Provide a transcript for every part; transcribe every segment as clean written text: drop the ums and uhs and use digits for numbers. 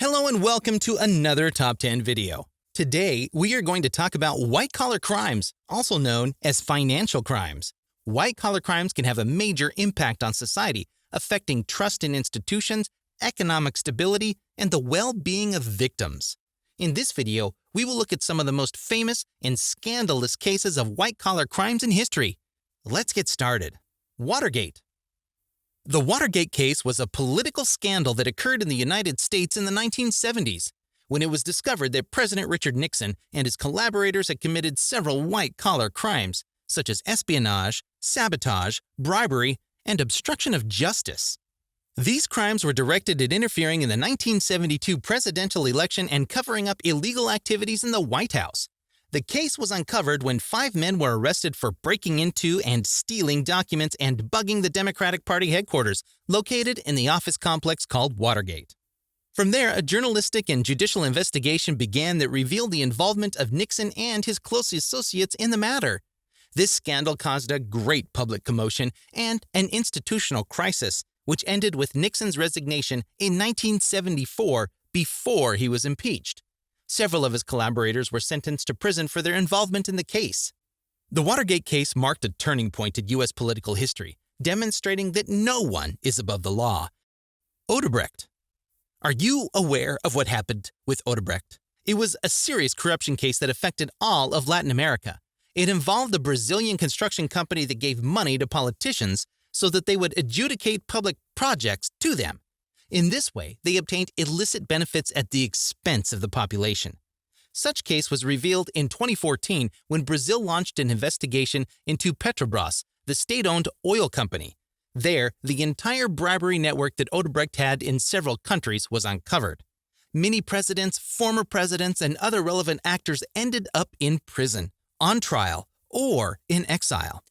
Hello and welcome to another Top 10 video. Today, we are going to talk about white-collar crimes, also known as financial crimes. White-collar crimes can have a major impact on society, affecting trust in institutions, economic stability, and the well-being of victims. In this video, we will look at some of the most famous and scandalous cases of white-collar crimes in history. Let's get started. Watergate. The Watergate case was a political scandal that occurred in the United States in the 1970s, when it was discovered that President Richard Nixon and his collaborators had committed several white-collar crimes, such as espionage, sabotage, bribery, and obstruction of justice. These crimes were directed at interfering in the 1972 presidential election and covering up illegal activities in the White House. The case was uncovered when 5 men were arrested for breaking into and stealing documents and bugging the Democratic Party headquarters, located in the office complex called Watergate. From there, a journalistic and judicial investigation began that revealed the involvement of Nixon and his close associates in the matter. This scandal caused a great public commotion and an institutional crisis, which ended with Nixon's resignation in 1974 before he was impeached. Several of his collaborators were sentenced to prison for their involvement in the case. The Watergate case marked a turning point in U.S. political history, demonstrating that no one is above the law. Odebrecht. Are you aware of what happened with Odebrecht? It was a serious corruption case that affected all of Latin America. It involved a Brazilian construction company that gave money to politicians so that they would adjudicate public projects to them. In this way, they obtained illicit benefits at the expense of the population. Such case was revealed in 2014 when Brazil launched an investigation into Petrobras, the state-owned oil company. There, the entire bribery network that Odebrecht had in several countries was uncovered. Many presidents, former presidents, and other relevant actors ended up in prison, on trial, or in exile.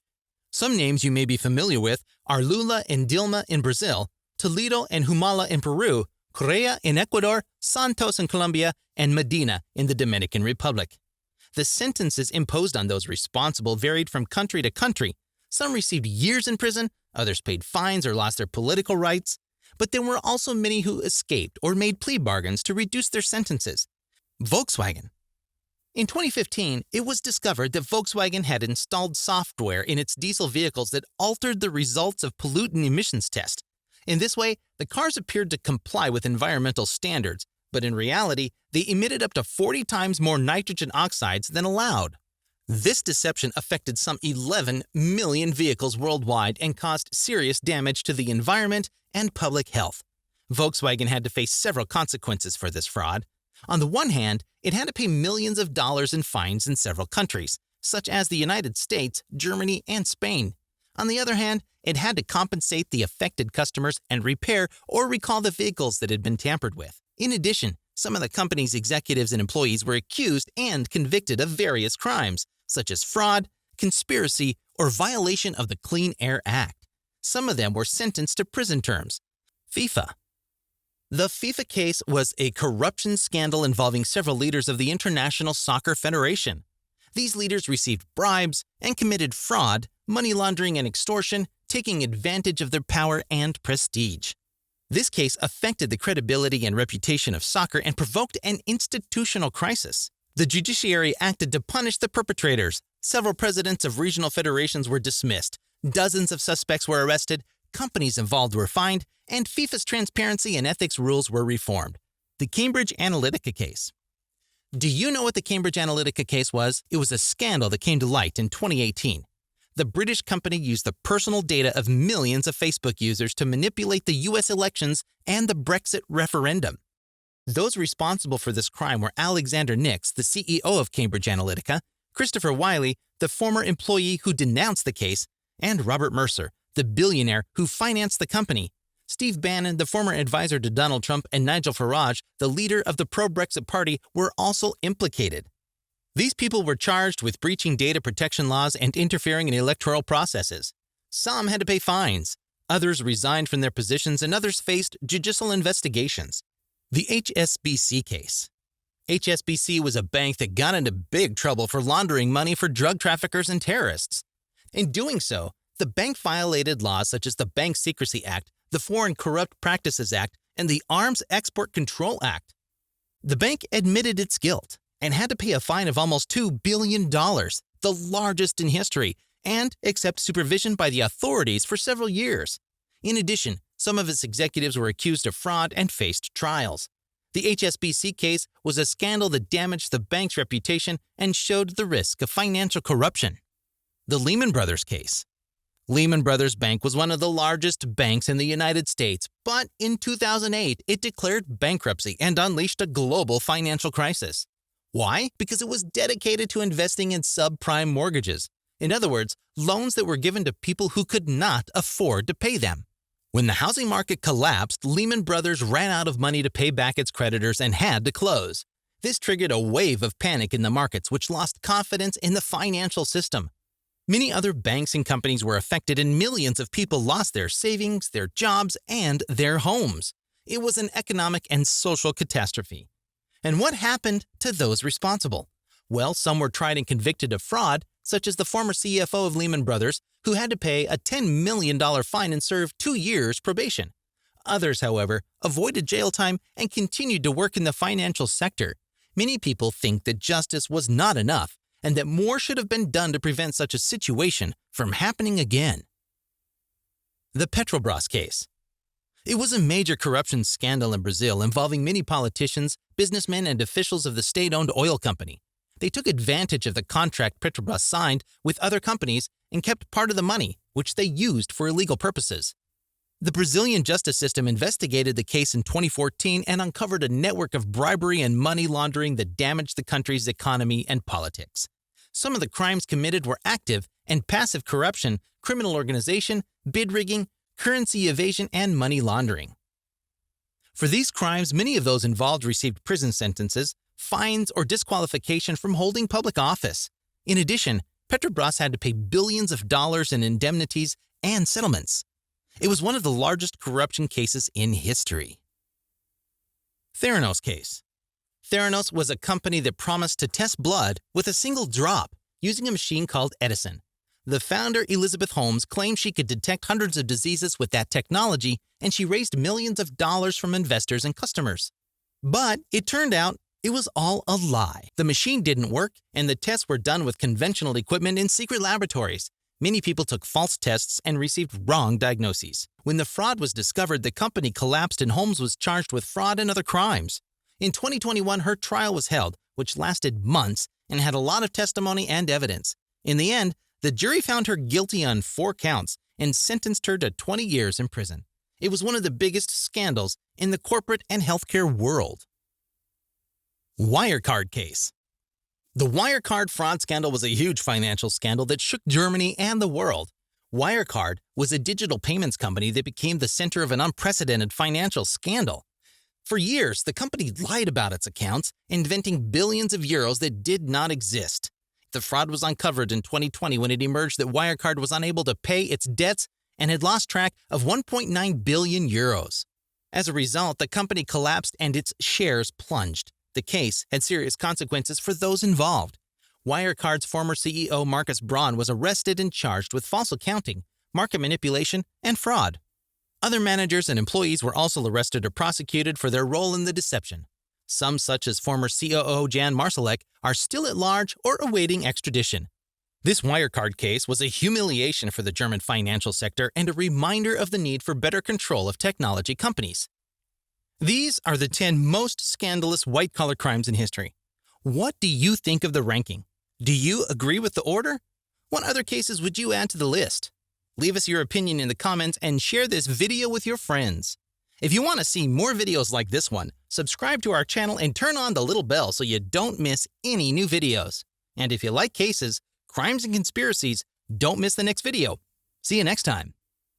Some names you may be familiar with are Lula and Dilma in Brazil, Toledo and Humala in Peru, Correa in Ecuador, Santos in Colombia, and Medina in the Dominican Republic. The sentences imposed on those responsible varied from country to country. Some received years in prison, others paid fines or lost their political rights, but there were also many who escaped or made plea bargains to reduce their sentences. Volkswagen. In 2015, it was discovered that Volkswagen had installed software in its diesel vehicles that altered the results of pollutant emissions tests. In this way, the cars appeared to comply with environmental standards, but in reality, they emitted up to 40 times more nitrogen oxides than allowed. This deception affected some 11 million vehicles worldwide and caused serious damage to the environment and public health. Volkswagen had to face several consequences for this fraud. On the one hand, it had to pay millions of dollars in fines in several countries, such as the United States, Germany, and Spain. On the other hand, it had to compensate the affected customers and repair or recall the vehicles that had been tampered with. In addition, some of the company's executives and employees were accused and convicted of various crimes, such as fraud, conspiracy, or violation of the Clean Air Act. Some of them were sentenced to prison terms. FIFA. The FIFA case was a corruption scandal involving several leaders of the International Soccer Federation. These leaders received bribes and committed fraud, money laundering, and extortion, taking advantage of their power and prestige. This case affected the credibility and reputation of soccer and provoked an institutional crisis. The judiciary acted to punish the perpetrators. Several presidents of regional federations were dismissed. Dozens of suspects were arrested, companies involved were fined, and FIFA's transparency and ethics rules were reformed. The Cambridge Analytica case. Do you know what the Cambridge Analytica case was? It was a scandal that came to light in 2018. The British company used the personal data of millions of Facebook users to manipulate the U.S. elections and the Brexit referendum. Those responsible for this crime were Alexander Nix, the CEO of Cambridge Analytica, Christopher Wiley, the former employee who denounced the case, and Robert Mercer, the billionaire who financed the company. Steve Bannon, the former advisor to Donald Trump, and Nigel Farage, the leader of the pro-Brexit party, were also implicated. These people were charged with breaching data protection laws and interfering in electoral processes. Some had to pay fines. Others resigned from their positions and others faced judicial investigations. The HSBC case. HSBC was a bank that got into big trouble for laundering money for drug traffickers and terrorists. In doing so, the bank violated laws such as the Bank Secrecy Act, the Foreign Corrupt Practices Act, and the Arms Export Control Act. The bank admitted its guilt and had to pay a fine of almost $2 billion, the largest in history, and accept supervision by the authorities for several years. In addition, some of its executives were accused of fraud and faced trials. The HSBC case was a scandal that damaged the bank's reputation and showed the risk of financial corruption. The Lehman Brothers case. Lehman Brothers Bank was one of the largest banks in the United States, but in 2008, it declared bankruptcy and unleashed a global financial crisis. Why? Because it was dedicated to investing in subprime mortgages. In other words, loans that were given to people who could not afford to pay them. When the housing market collapsed, Lehman Brothers ran out of money to pay back its creditors and had to close. This triggered a wave of panic in the markets, which lost confidence in the financial system. Many other banks and companies were affected, and millions of people lost their savings, their jobs, and their homes. It was an economic and social catastrophe. And what happened to those responsible? Well, some were tried and convicted of fraud, such as the former CFO of Lehman Brothers, who had to pay a $10 million fine and serve 2 years probation. Others, however, avoided jail time and continued to work in the financial sector. Many people think that justice was not enough and that more should have been done to prevent such a situation from happening again. The Petrobras case. It was a major corruption scandal in Brazil involving many politicians, businessmen, and officials of the state-owned oil company. They took advantage of the contract Petrobras signed with other companies and kept part of the money, which they used for illegal purposes. The Brazilian justice system investigated the case in 2014 and uncovered a network of bribery and money laundering that damaged the country's economy and politics. Some of the crimes committed were active and passive corruption, criminal organization, bid rigging, currency evasion, and money laundering. For these crimes, many of those involved received prison sentences, fines, or disqualification from holding public office. In addition, Petrobras had to pay billions of dollars in indemnities and settlements. It was one of the largest corruption cases in history. Theranos case. Theranos was a company that promised to test blood with a single drop using a machine called Edison. The founder, Elizabeth Holmes, claimed she could detect hundreds of diseases with that technology, and she raised millions of dollars from investors and customers. But it turned out it was all a lie. The machine didn't work, and the tests were done with conventional equipment in secret laboratories. Many people took false tests and received wrong diagnoses. When the fraud was discovered, the company collapsed and Holmes was charged with fraud and other crimes. In 2021, her trial was held, which lasted months and had a lot of testimony and evidence. In the end, the jury found her guilty on 4 counts and sentenced her to 20 years in prison. It was one of the biggest scandals in the corporate and healthcare world. Wirecard case. The Wirecard fraud scandal was a huge financial scandal that shook Germany and the world. Wirecard was a digital payments company that became the center of an unprecedented financial scandal. For years, the company lied about its accounts, inventing billions of euros that did not exist. The fraud was uncovered in 2020 when it emerged that Wirecard was unable to pay its debts and had lost track of 1.9 billion euros. As a result, the company collapsed and its shares plunged. The case had serious consequences for those involved. Wirecard's former CEO Marcus Braun was arrested and charged with false accounting, market manipulation, and fraud. Other managers and employees were also arrested or prosecuted for their role in the deception. Some, such as former COO Jan Marsalek, are still at large or awaiting extradition. This Wirecard case was a humiliation for the German financial sector and a reminder of the need for better control of technology companies. These are the 10 most scandalous white-collar crimes in history. What do you think of the ranking? Do you agree with the order? What other cases would you add to the list? Leave us your opinion in the comments and share this video with your friends. If you want to see more videos like this one, subscribe to our channel and turn on the little bell so you don't miss any new videos. And if you like cases, crimes, and conspiracies, don't miss the next video. See you next time.